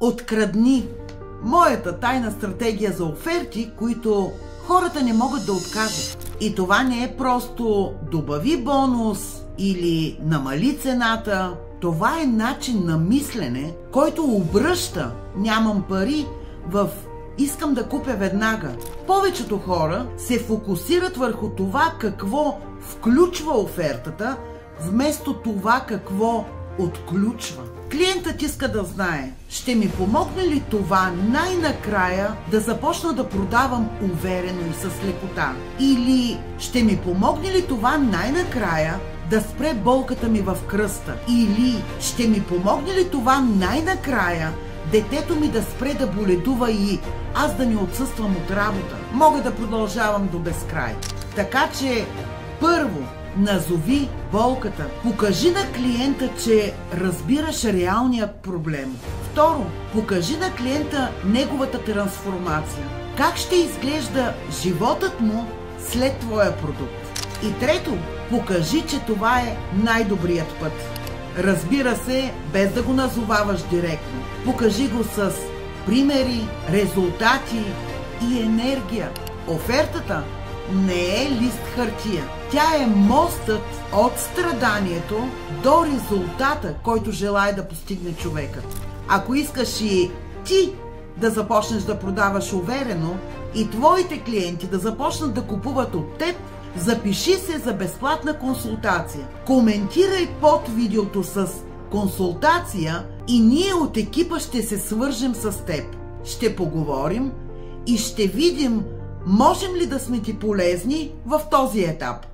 Открадни. Моята тайна стратегия за оферти, които хората не могат да откажат. И това не е просто добави бонус или намали цената. Това е начин на мислене, който обръща нямам пари в искам да купя веднага. Повечето хора се фокусират върху това какво включва офертата, вместо това какво отключва. Клиентът иска да знае, ще ми помогне ли това най-накрая да започна да продавам уверено и с лекота? Или ще ми помогне ли това най-накрая да спре болката ми в кръста? Или ще ми помогне ли това най-накрая детето ми да спре да боледува и аз да не отсъствам от работа? Мога да продължавам до безкрай. Така че, първо, назови болката. Покажи на клиента, че разбираш реалния проблем. Второ, покажи на клиента неговата трансформация. Как ще изглежда животът му след твоя продукт. И трето, покажи, че това е най-добрият път. Разбира се, без да го назоваваш директно. Покажи го с примери, резултати и енергия. Офертата не е лист хартия. Тя е мостът от страданието до резултата, който желае да постигне човекът. Ако искаш и ти да започнеш да продаваш уверено и твоите клиенти да започнат да купуват от теб, запиши се за безплатна консултация. Коментирай под видеото с консултация и ние от екипа ще се свържем с теб. Ще поговорим и ще видим можем ли да сме ти полезни в този етап.